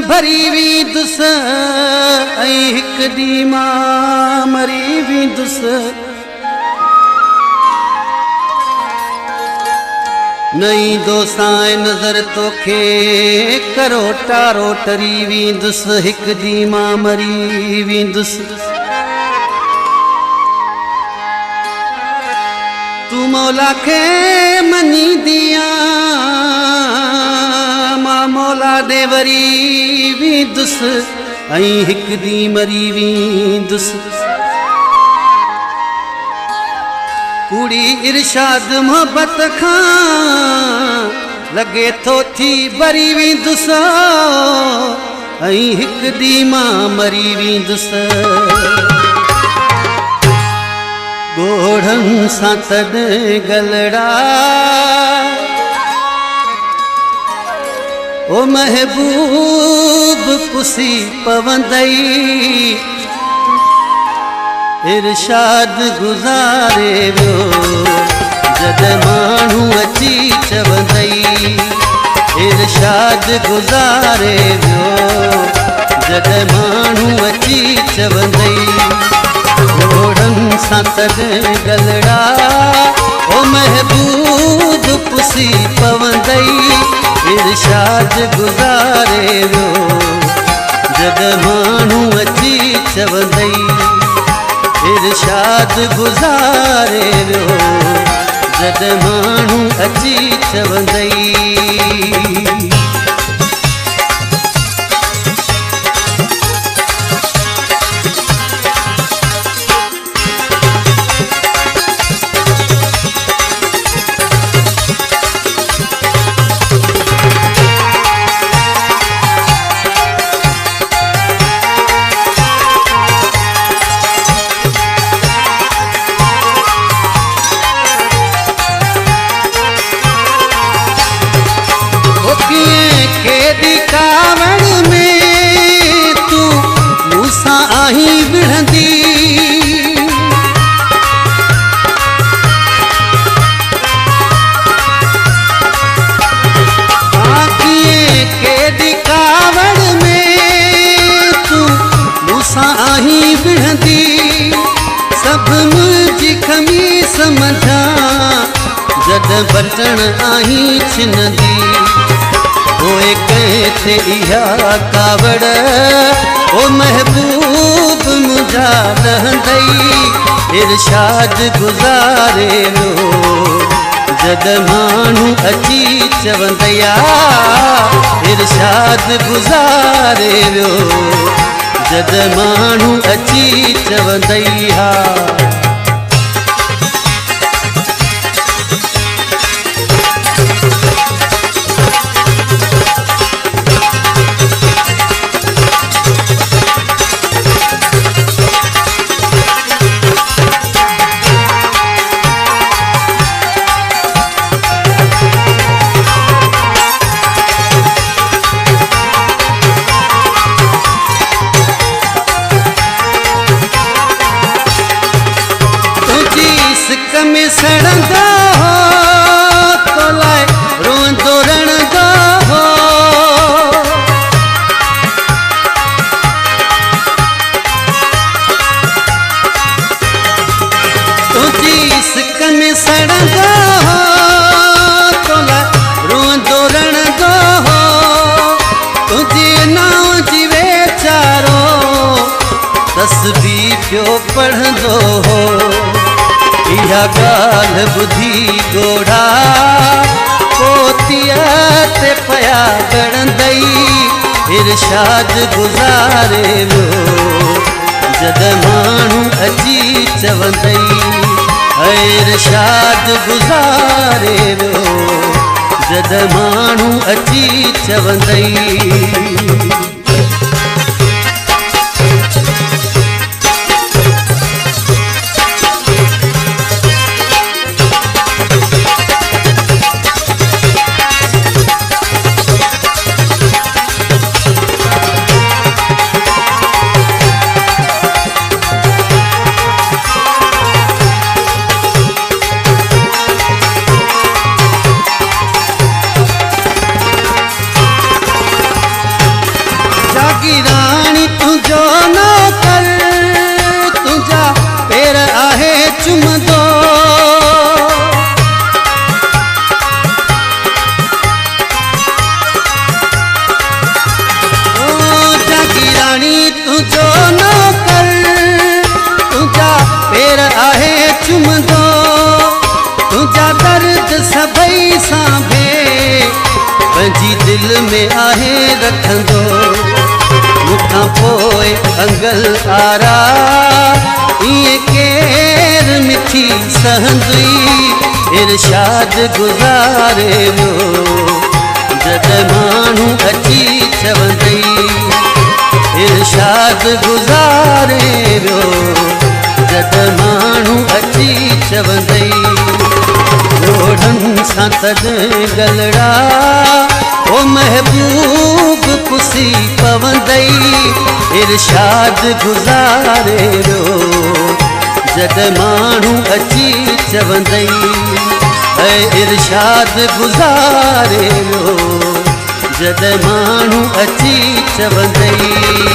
भरी वींदुस ऐं हिक ॾींहुं मां मरी वींदुस। नई दोसां नज़र तोखे करोटा रोटरी वींदुस हिक ॾींहुं मां मरी वींदुस। तू मौला खे मञींदियां मां मौला ॾे वरी वींदुस ऐं हिक ॾींहुं मरी वींदुस। कूड़ी इरशाद मोहब्बत खां लगे थो थी भरी वींदुस ऐं हिक ॾींहुं मां मरी वींदुस। गोढ़नि सां तॾहिं गलड़ा ओ महबूब पुसी पवंदई। इरशाद गुज़ारे वियो जॾहिं माण्हू अची चवंदई। इरशाद गुज़ारे वियो जॾहिं माण्हू अची चवंदई। घोड़नि सां तॾहिं गलड़ा ओ महबूब पुसी पवंदई। इरशाद गुज़ारे वियो जॾहिं माण्हू अची चवंदई। इरशाद गुज़ारे वियो जॾहिं माण्हू अची चवंदई। कावड़ में तू मूसां आहीं विढ़ंदी। आखिए केॾी कावड़ में तू मूसां आहीं विढ़ंदी। सब मुंहिंजी खमीस मझां जॾहिं बटण आहीं छिनंदी। ओए कैथे इहा कावड़ ओ महबूब मुंहिंजा रहंदई। इरशाद गुज़ारे वियो जॾहिं माण्हू अची चवंदई। इरशाद गुज़ारे वियो जॾहिं माण्हू अची चवंदई। हा में सड़ंदा हो तो लाए रोंदो रणदा हो। तुझी सिक में सड़ंदा हो तो लाए रोंदो रणदा हो। तुझी नाव जी वेचारो तस्बीह पियो पढ़ंदो हो। इहा ॻाल्हि ॿुधी गोढ़ा पोतीअ ते पया ॻणंदई। इरशाद गुज़ारे वियो जॾहिं माण्हू अची चवंदई। इरशाद गुज़ारे वियो जॾहिं माण्हू अची चवंदई। दिल में आहे रखंदो मुखां पोइ अंगल आरा इएं केर मिठी सहंदई इरशाद गुज़ारे वियो जॾहिं माण्हू अची चवंदई इरशाद गुज़ारे वियो जॾहिं माण्हू अची चवंदई जोड़न सां तॾहिं गलड़ा ओ महबूब पुसी पवंदई इरशाद गुज़ारे वियो जॾहिं माण्हू अची चवंदई ऐं इरशाद गुज़ारे वियो जॾहिं माण्हू अची चवंदई